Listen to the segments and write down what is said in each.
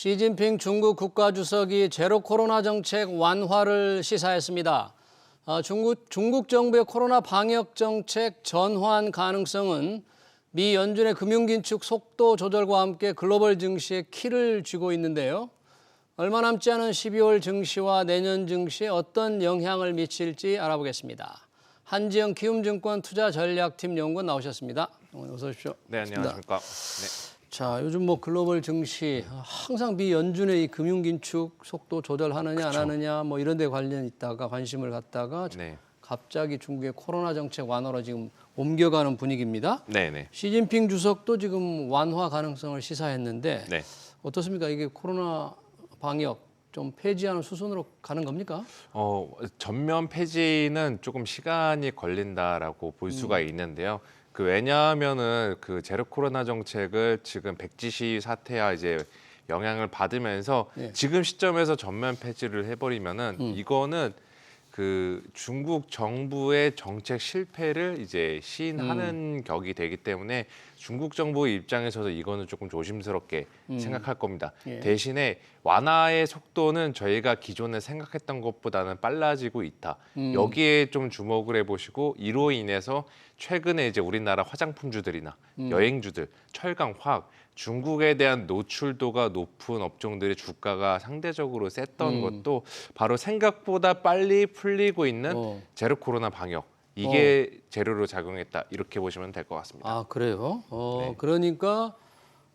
시진핑 중국 국가주석이 제로 코로나 정책 완화를 시사했습니다. 중국 정부의 코로나 방역 정책 전환 가능성은 미 연준의 금융긴축 속도 조절과 함께 글로벌 증시에 키를 쥐고 있는데요. 얼마 남지 않은 12월 증시와 내년 증시에 어떤 영향을 미칠지 알아보겠습니다. 한지영 키움증권 투자전략팀 연구원 나오셨습니다. 어서 오십시오. 네, 안녕하십니까. 네. 자, 요즘 글로벌 증시 항상 미 연준의 이 금융긴축 속도 조절하느냐 안 하느냐 이런 데 관련 있다가 관심을 갖다가 네. 갑자기 중국의 코로나 정책 완화로 지금 옮겨가는 분위기입니다. 네. 시진핑 주석도 지금 완화 가능성을 시사했는데 네. 어떻습니까? 이게 코로나 방역 좀 폐지하는 수순으로 가는 겁니까? 전면 폐지는 조금 시간이 걸린다라고 볼 수가 있는데요. 왜냐하면은 제로 코로나 정책을 지금 백지시 사태와 이제 영향을 받으면서 지금 시점에서 전면 폐지를 해버리면은 이거는 중국 정부의 정책 실패를 이제 시인하는 격이 되기 때문에 중국 정부 입장에서도 이거는 조금 조심스럽게 생각할 겁니다. 대신에 완화의 속도는 저희가 기존에 생각했던 것보다는 빨라지고 있다. 여기에 좀 주목을 해보시고 이로 인해서 최근에 이제 우리나라 화장품주들이나 여행주들, 철강, 화학 중국에 대한 노출도가 높은 업종들의 주가가 상대적으로 셌던 것도 바로 생각보다 빨리 풀리고 있는 제로 코로나 방역 이게 재료로 작용했다 이렇게 보시면 될 것 같습니다. 아, 그래요? 네. 그러니까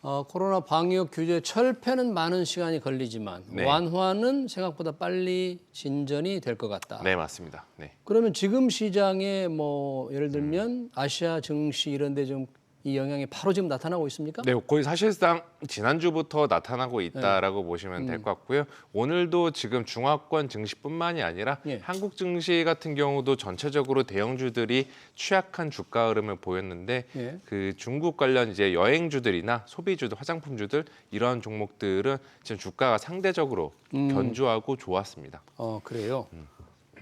코로나 방역 규제 철폐는 많은 시간이 걸리지만 완화는 생각보다 빨리 진전이 될 것 같다. 네, 맞습니다. 네. 그러면 지금 시장에 예를 들면 아시아 증시 이런 데 좀 이 영향이 바로 지금 나타나고 있습니까? 네, 거의 사실상 지난주부터 나타나고 있다라고 보시면 될 것 같고요. 오늘도 지금 중화권 증시뿐만이 아니라 한국 증시 같은 경우도 전체적으로 대형주들이 취약한 주가 흐름을 보였는데 중국 관련 이제 여행주들이나 소비주들, 화장품주들 이러한 종목들은 지금 주가가 상대적으로 견조하고 좋았습니다. 그래요.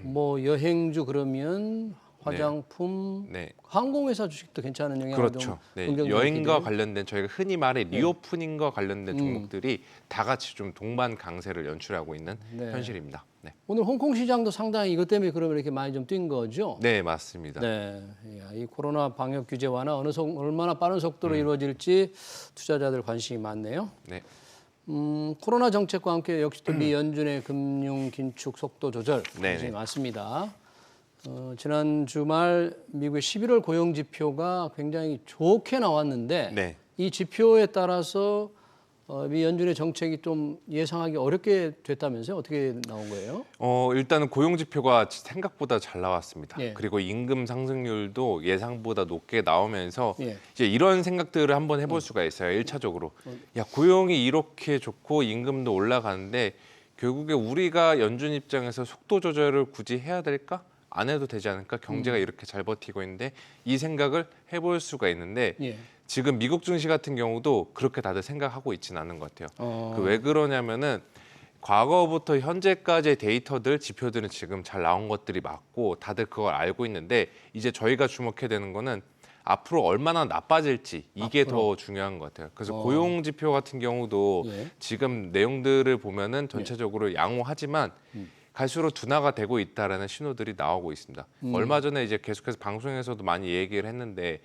여행주 그러면 화장품, 항공회사 주식도 괜찮은 영향을 좀 긍정적으로 여행과 기대해요? 관련된 저희가 흔히 말해 리오프닝과 관련된 종목들이 다 같이 좀 동반 강세를 연출하고 있는 현실입니다. 네. 오늘 홍콩 시장도 상당히 이것 때문에 그러면 이렇게 많이 좀 뛴 거죠? 네, 맞습니다. 네, 이 코로나 방역 규제 완화 얼마나 빠른 속도로 이루어질지 투자자들 관심이 많네요. 네. 코로나 정책과 함께 역시 또 미 연준의 금융 긴축 속도 조절 관심이 많습니다. 지난 주말 미국의 11월 고용 지표가 굉장히 좋게 나왔는데 이 지표에 따라서 미 연준의 정책이 좀 예상하기 어렵게 됐다면서요? 어떻게 나온 거예요? 일단은 고용 지표가 생각보다 잘 나왔습니다. 그리고 임금 상승률도 예상보다 높게 나오면서 이제 이런 생각들을 한번 해볼 수가 있어요. 1차적으로. 야, 고용이 이렇게 좋고 임금도 올라가는데 결국에 우리가 연준 입장에서 속도 조절을 굳이 해야 될까? 안 해도 되지 않을까? 경제가 이렇게 잘 버티고 있는데 이 생각을 해볼 수가 있는데 지금 미국 증시 같은 경우도 그렇게 다들 생각하고 있지는 않은 것 같아요. 왜 그러냐면은 과거부터 현재까지의 데이터들, 지표들은 지금 잘 나온 것들이 맞고 다들 그걸 알고 있는데 이제 저희가 주목해야 되는 거는 앞으로 얼마나 나빠질지 이게 더 중요한 것 같아요. 그래서 고용 지표 같은 경우도 지금 내용들을 보면은 전체적으로 양호하지만 갈수록 둔화가 되고 있다라는 신호들이 나오고 있습니다. 얼마 전에 이제 계속해서 방송에서도 많이 얘기를 했는데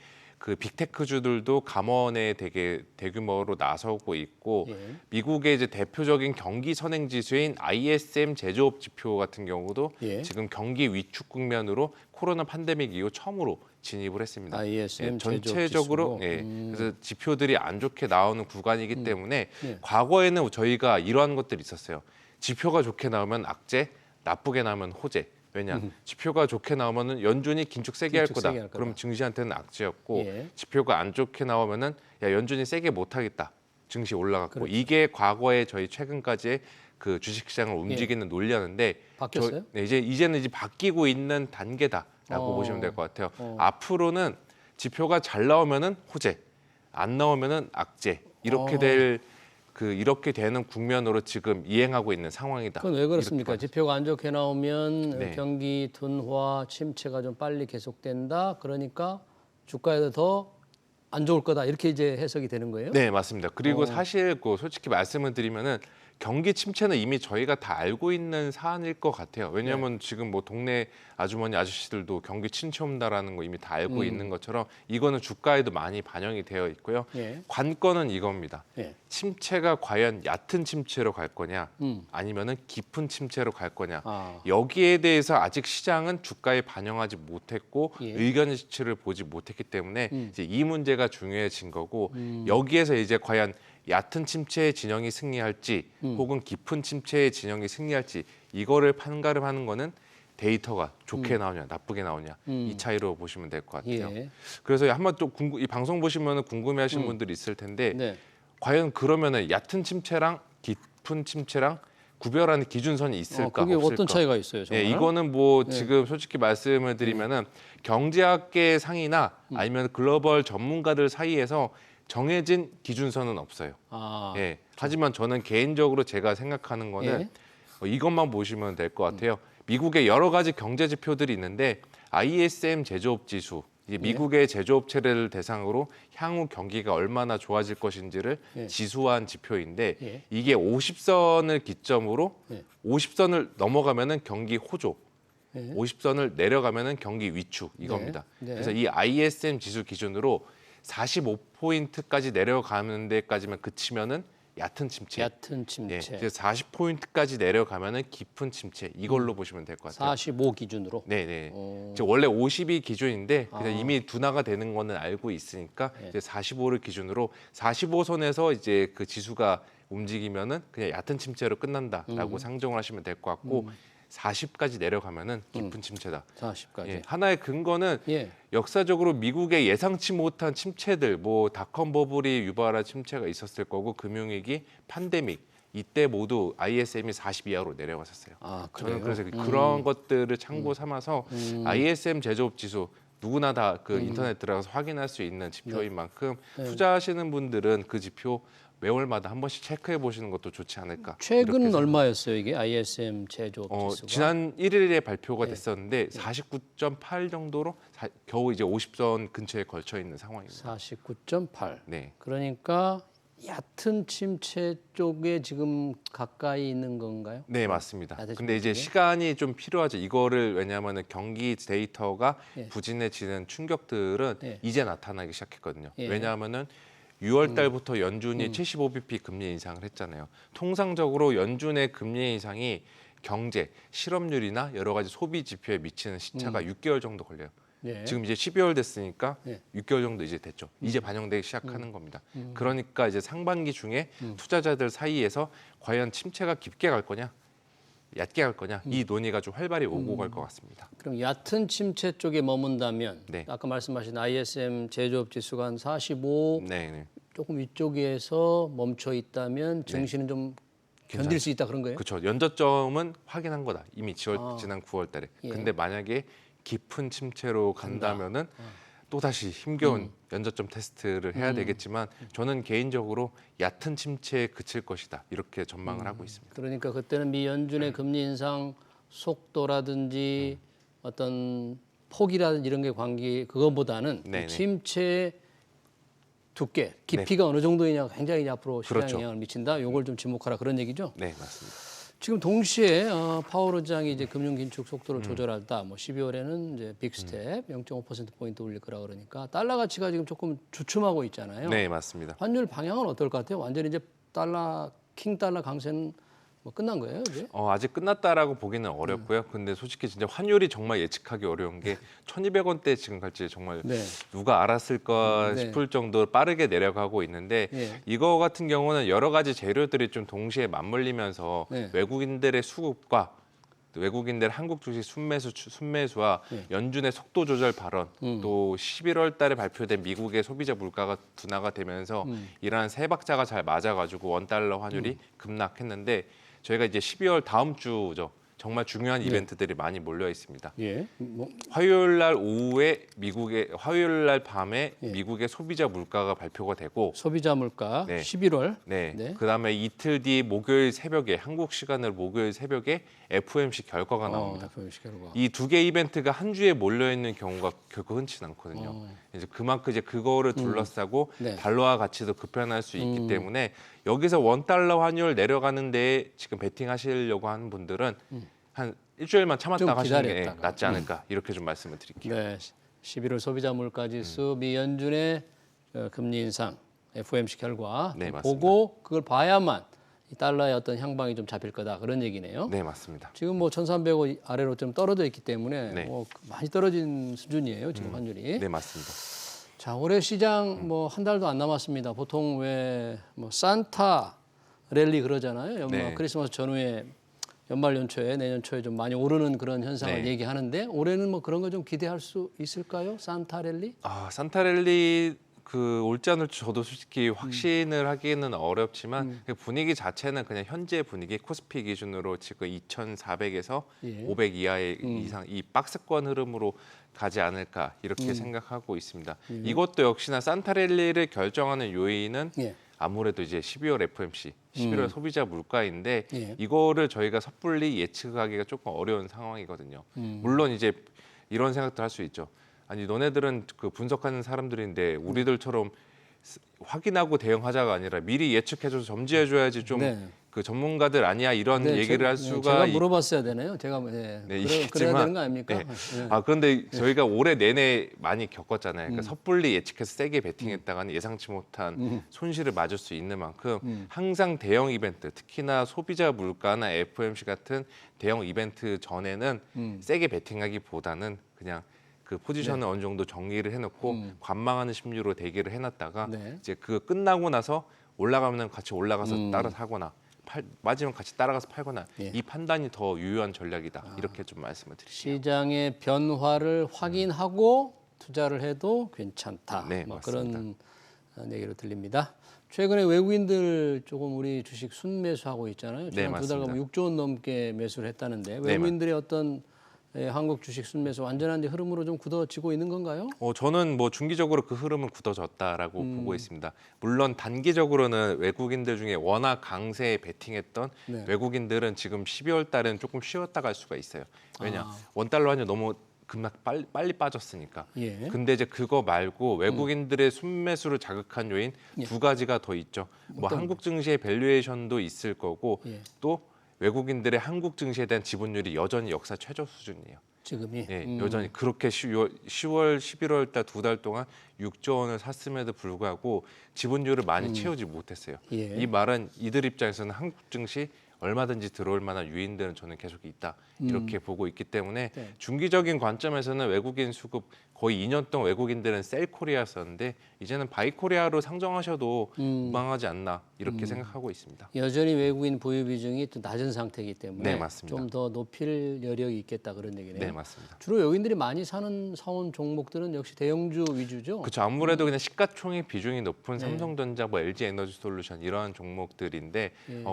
빅테크주들도 감원에 되게 대규모로 나서고 있고 미국의 이제 대표적인 경기 선행 지수인 ISM 제조업 지표 같은 경우도 지금 경기 위축 국면으로 코로나 팬데믹 이후 처음으로 진입을 했습니다. ISM 전체적으로 그래서 지표들이 안 좋게 나오는 구간이기 때문에 과거에는 저희가 이러한 것들이 있었어요. 지표가 좋게 나오면 악재, 나쁘게 나오면 호재. 왜냐? 지표가 좋게 나오면은 연준이 긴축 세게 할 거다. 그럼 증시한테는 악재였고 지표가 안 좋게 나오면은 야, 연준이 세게 못 하겠다. 증시 올라갔고 이게 과거에 저희 최근까지의 주식시장을 움직이는 논리였는데 바뀌었어요? 이제는 바뀌고 있는 단계다라고 보시면 될 것 같아요. 앞으로는 지표가 잘 나오면은 호재, 안 나오면은 악재 이렇게 이렇게 되는 국면으로 지금 이행하고 있는 상황이다. 그건 왜 그렇습니까? 지표가 안 좋게 나오면 경기 둔화, 침체가 좀 빨리 계속된다. 그러니까 주가에도 더 안 좋을 거다 이렇게 이제 해석이 되는 거예요? 네, 맞습니다. 그리고 사실 솔직히 말씀을 드리면은 경기 침체는 이미 저희가 다 알고 있는 사안일 것 같아요. 왜냐하면 지금 뭐 동네 아주머니 아저씨들도 경기 침체 온다라는 거 이미 다 알고 있는 것처럼 이거는 주가에도 많이 반영이 되어 있고요. 관건은 이겁니다. 침체가 과연 얕은 침체로 갈 거냐 아니면은 깊은 침체로 갈 거냐. 여기에 대해서 아직 시장은 주가에 반영하지 못했고 의견 수치를 보지 못했기 때문에 이제 이 문제가 중요해진 거고 여기에서 이제 과연 얕은 침체의 진영이 승리할지 혹은 깊은 침체의 진영이 승리할지 이거를 판가름하는 거는 데이터가 좋게 나오냐 나쁘게 나오냐 이 차이로 보시면 될 것 같아요. 그래서 한번 또 이 방송 보시면 궁금해하시는 분들이 있을 텐데 과연 그러면은 얕은 침체랑 깊은 침체랑 구별하는 기준선이 있을까 그게 없을까? 어떤 차이가 있어요? 정말? 이거는 뭐 지금 솔직히 말씀을 드리면은 경제학계 상이나 아니면 글로벌 전문가들 사이에서 정해진 기준선은 없어요. 하지만 저는 개인적으로 제가 생각하는 거는 이것만 보시면 될 것 같아요. 미국의 여러 가지 경제 지표들이 있는데 ISM 제조업 지수, 미국의 제조업체를 대상으로 향후 경기가 얼마나 좋아질 것인지를 지수화한 지표인데 이게 50선을 기점으로 50선을 넘어가면은 경기 호조, 50선을 내려가면은 경기 위축 이겁니다. 그래서 이 ISM 지수 기준으로 45포인트까지 내려가는 데까지만 그치면은 얕은 침체. 얕은 침체. 40포인트까지 내려가면은 깊은 침체. 이걸로 보시면 될 것 같아요. 45 기준으로. 네. 원래 50이 기준인데 그냥 이미 둔화가 되는 거는 알고 있으니까 이제 45를 기준으로 45선에서 이제 그 지수가 움직이면은 그냥 얕은 침체로 끝난다라고 상정을 하시면 될 것 같고 40까지 내려가면은 깊은 침체다. 40까지. 하나의 근거는 역사적으로 미국의 예상치 못한 침체들, 뭐 닷컴 버블이 유발한 침체가 있었을 거고 금융위기, 팬데믹 이때 모두 ISM이 40 이하로 내려갔었어요. 저는 그래서 그런 것들을 참고 삼아서 ISM 제조업 지수 누구나 다 그 인터넷 들어가서 확인할 수 있는 지표인 만큼 투자하시는 분들은 그 지표 매월마다 한 번씩 체크해 보시는 것도 좋지 않을까. 최근은 얼마였어요 이게 ISM 제조업 지수가? 지난 1일에 발표가 됐었는데 49.8 정도로 겨우 이제 50선 근처에 걸쳐 있는 상황입니다. 49.8. 네. 그러니까 얕은 침체 쪽에 지금 가까이 있는 건가요? 네, 맞습니다. 근데 이제 시간이 좀 필요하죠. 이거를 왜냐하면 경기 데이터가 부진해지는 충격들은 이제 나타나기 시작했거든요. 왜냐하면은 6월 달부터 연준이 75bp 금리 인상을 했잖아요. 통상적으로 연준의 금리 인상이 경제, 실업률이나 여러 가지 소비 지표에 미치는 시차가 6개월 정도 걸려요. 지금 이제 12월 됐으니까 6개월 정도 이제 됐죠. 이제 반영되기 시작하는 겁니다. 그러니까 이제 상반기 중에 투자자들 사이에서 과연 침체가 깊게 갈 거냐, 얕게 갈 거냐 이 논의가 좀 활발히 오고 갈 것 같습니다. 그럼 얕은 침체 쪽에 머문다면 아까 말씀하신 ISM 제조업 지수가 한 45 조금 위쪽에서 멈춰 있다면 증시는 좀 견딜 수 있다 그런 거예요? 그렇죠. 연저점은 확인한 거다. 이미 지난 9월 달에. 근데 만약에 깊은 침체로 간다면은 또다시 힘겨운 연저점 테스트를 해야 되겠지만 저는 개인적으로 얕은 침체에 그칠 것이다. 이렇게 전망을 하고 있습니다. 그러니까 그때는 미 연준의 금리 인상 속도라든지 어떤 폭이라든지 이런 게 그거보다는 침체의 두께, 깊이가 어느 정도이냐 굉장히 앞으로 시장에 영향을 미친다. 요걸 좀 지목하라 그런 얘기죠? 네, 맞습니다. 지금 동시에 파월 의장이 이제 금융 긴축 속도를 조절하다. 뭐 12월에는 이제 빅스텝 0.5% 포인트 올릴 거라 그러니까 달러 가치가 지금 조금 주춤하고 있잖아요. 네, 맞습니다. 환율 방향은 어떨 것 같아요? 완전히 이제 킹 달러 강세는 뭐 끝난 거예요, 이제? 아직 끝났다라고 보기는 어렵고요. 근데 솔직히 진짜 환율이 정말 예측하기 어려운 게 1,200원대 지금 갈지 정말 누가 알았을까 싶을 정도로 빠르게 내려가고 있는데 이거 같은 경우는 여러 가지 재료들이 좀 동시에 맞물리면서 외국인들의 수급과 외국인들 한국 주식 순매수와 연준의 속도 조절 발언 또 11월 달에 발표된 미국의 소비자 물가가 둔화가 되면서 이러한 세 박자가 잘 맞아가지고 원달러 환율이 급락했는데 저희가 이제 12월 다음 주죠. 정말 중요한 이벤트들이 많이 몰려 있습니다. 예. 화요일 날 오후에 화요일 날 밤에 미국의 소비자 물가가 발표가 되고 소비자 물가 11월. 네. 그다음에 이틀 뒤 목요일 새벽에 한국 시간으로 목요일 새벽에 FOMC 결과가 나옵니다. FOMC 결과. 이 두 개 이벤트가 한 주에 몰려 있는 경우가 결코 흔치 않거든요. 이제 그만큼 이제 그거를 둘러싸고 달러화 가치도 급변할 수 있기 때문에 여기서 $1 환율 내려가는데 지금 베팅하시려고 하는 분들은 한 일주일만 참았다 하시는 게 낫지 않을까 이렇게 좀 말씀을 드릴게요. 네. 11월 소비자 물가 지수 미 연준의 금리 인상 FOMC 결과 보고 그걸 봐야만 이 달러의 어떤 향방이 좀 잡힐 거다 그런 얘기네요. 네, 맞습니다. 지금 뭐 1,300원 아래로 좀 떨어져 있기 때문에 뭐 많이 떨어진 수준이에요. 지금 환율이. 네, 맞습니다. 자, 올해 시장 뭐 한 달도 안 남았습니다. 보통 왜 뭐 산타 랠리 그러잖아요. 크리스마스 전후에 연말 연초에 내년 초에 좀 많이 오르는 그런 현상을 얘기하는데 올해는 뭐 그런 거 좀 기대할 수 있을까요? 산타 랠리? 산타 랠리 올지 안 올지 저도 솔직히 확신을 하기는 어렵지만 그 분위기 자체는 그냥 현재 분위기 코스피 기준으로 지금 2,400에서 500 이하의 이상 이 박스권 흐름으로 가지 않을까 이렇게 생각하고 있습니다. 이것도 역시나 산타 랠리를 결정하는 요인은 아무래도 이제 12월 FOMC, 11월 소비자 물가인데 이거를 저희가 섣불리 예측하기가 조금 어려운 상황이거든요. 물론 이제 이런 생각도 할 수 있죠. 아니 너네들은 그 분석하는 사람들인데 우리들처럼 확인하고 대응하자가 아니라 미리 예측해줘서 점지해줘야지 좀 그 전문가들 아니야 이런 얘기를 할 수가 제가 물어봤어야 되네요. 제가 그래야 되는 거 아닙니까? 그런데 저희가 올해 내내 많이 겪었잖아요. 그러니까 섣불리 예측해서 세게 베팅했다가는 예상치 못한 손실을 맞을 수 있는 만큼 항상 대형 이벤트, 특히나 소비자 물가나 FOMC 같은 대형 이벤트 전에는 세게 베팅하기보다는 그냥 그 포지션을 어느 정도 정리를 해놓고 관망하는 심리로 대기를 해놨다가 이제 그 끝나고 나서 올라가면 같이 올라가서 따라 사거나 맞으면 같이 따라가서 팔거나 이 판단이 더 유효한 전략이다 이렇게 좀 말씀을 드릴게요. 시장의 변화를 확인하고 투자를 해도 괜찮다. 뭐 그런 얘기로 들립니다. 최근에 외국인들 조금 우리 주식 순매수하고 있잖아요. 지난 두 달간 6조 원 넘게 매수를 했다는데 외국인들의 어떤 한국 주식 순매수 완전한 흐름으로 좀 굳어지고 있는 건가요? 저는 뭐 중기적으로 그 흐름은 굳어졌다라고 보고 있습니다. 물론 단기적으로는 외국인들 중에 워낙 강세에 베팅했던 외국인들은 지금 12월 달은 조금 쉬었다 갈 수가 있어요. 왜냐? $1 환율 너무 급락 빨리 빠졌으니까. 근데 이제 그거 말고 외국인들의 순매수를 자극한 요인 두 가지가 더 있죠. 뭐 한국 증시의 밸류에이션도 있을 거고 또 외국인들의 한국 증시에 대한 지분율이 여전히 역사 최저 수준이에요. 지금이? 여전히 그렇게 10월, 11월 달 두 달 동안 6조 원을 샀음에도 불구하고 지분율을 많이 채우지 못했어요. 이 말은 이들 입장에서는 한국 증시 얼마든지 들어올 만한 유인들은 저는 계속 있다 이렇게 보고 있기 때문에 중기적인 관점에서는 외국인 수급 거의 2년 동안 외국인들은 셀 코리아였었는데 이제는 바이 코리아로 상정하셔도 무방하지 않나 이렇게 생각하고 있습니다. 여전히 외국인 보유 비중이 또 낮은 상태이기 때문에 맞습니다. 좀 더 높일 여력이 있겠다 그런 얘기네요. 네, 맞습니다. 주로 외국인들이 많이 사온 종목들은 역시 대형주 위주죠. 그렇죠. 아무래도 그냥 시가총액 비중이 높은 삼성전자, 뭐 LG 에너지솔루션 이러한 종목들인데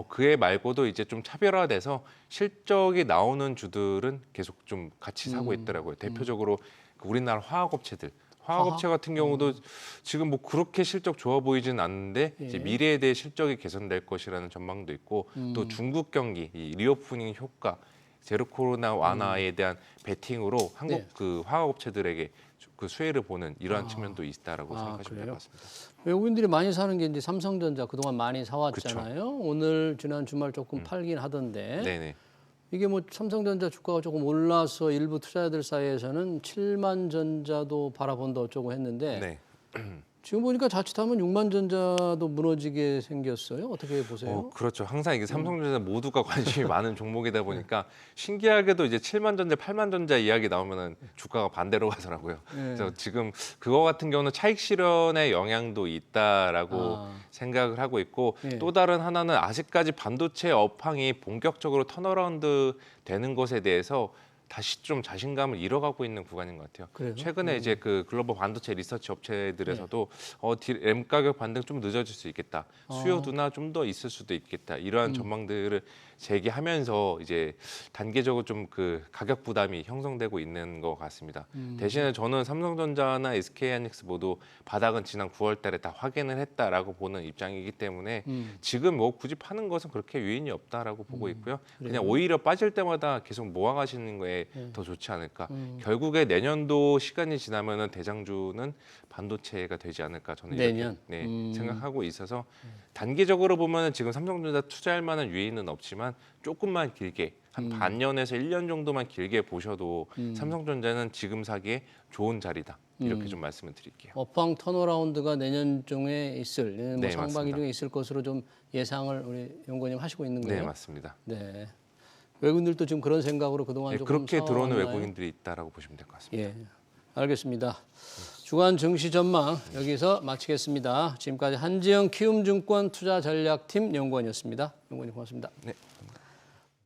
그에 말고도 이제 좀 차별화돼서 실적이 나오는 주들은 계속 좀 같이 사고 있더라고요. 대표적으로 우리나라 화학업체들. 화학업체 같은 경우도 지금 뭐 그렇게 실적 좋아 보이진 않는데 이제 미래에 대해 실적이 개선될 것이라는 전망도 있고 또 중국 경기, 이 리오프닝 효과, 제로 코로나 완화에 대한 베팅으로 한국 그 화학업체들에게 그 수혜를 보는 이러한 측면도 있다라고 생각하시면 될 것 같습니다. 외국인들이 많이 사는 게 이제 삼성전자 그동안 많이 사왔잖아요. 오늘 지난 주말 조금 팔긴 하던데. 네네. 이게 뭐 삼성전자 주가가 조금 올라서 일부 투자자들 사이에서는 7만 전자도 바라본다 어쩌고 했는데 지금 보니까 자칫하면 6만 전자도 무너지게 생겼어요. 어떻게 보세요? 그렇죠. 항상 이게 삼성전자 모두가 관심이 많은 종목이다 보니까 신기하게도 이제 7만 전자, 8만 전자 이야기 나오면은 주가가 반대로 가더라고요. 그래서 지금 그거 같은 경우는 차익 실현의 영향도 있다라고 생각을 하고 있고 또 다른 하나는 아직까지 반도체 업황이 본격적으로 턴어라운드 되는 것에 대해서 다시 좀 자신감을 잃어가고 있는 구간인 것 같아요. 그래요? 최근에 이제 그 글로벌 반도체 리서치 업체들에서도 램 가격 반등 좀 늦어질 수 있겠다. 수요 둔화 좀 더 있을 수도 있겠다. 이러한 전망들을 제기하면서 이제 단계적으로 좀 그 가격 부담이 형성되고 있는 것 같습니다. 대신에 저는 삼성전자나 SK하이닉스 모두 바닥은 지난 9월달에 다 확인을 했다라고 보는 입장이기 때문에 지금 뭐 굳이 파는 것은 그렇게 유인이 없다라고 보고 있고요. 그냥 오히려 빠질 때마다 계속 모아가시는 거에 더 좋지 않을까. 결국에 내년도 시간이 지나면은 대장주는 반도체가 되지 않을까 저는 내년? 이렇게 생각하고 있어서 단기적으로 보면은 지금 삼성전자 투자할 만한 유인은 없지만 조금만 길게 한 반년에서 1년 정도만 길게 보셔도 삼성전자는 지금 사기에 좋은 자리다. 이렇게 좀 말씀을 드릴게요. 업황 턴어라운드가 내년 중에 있을, 뭐 네, 상반기 맞습니다. 중에 있을 것으로 좀 예상을 우리 연구원님 하시고 있는 거예요? 네, 맞습니다. 네. 외국인들도 지금 그런 생각으로 그동안 네, 조금 그렇게 들어오는 사왔나요? 외국인들이 있다라고 보시면 될 것 같습니다. 예, 알겠습니다. 주간 증시 전망 여기서 마치겠습니다. 지금까지 한지영 키움증권 투자전략팀 연구원이었습니다. 연구원님 고맙습니다. 네.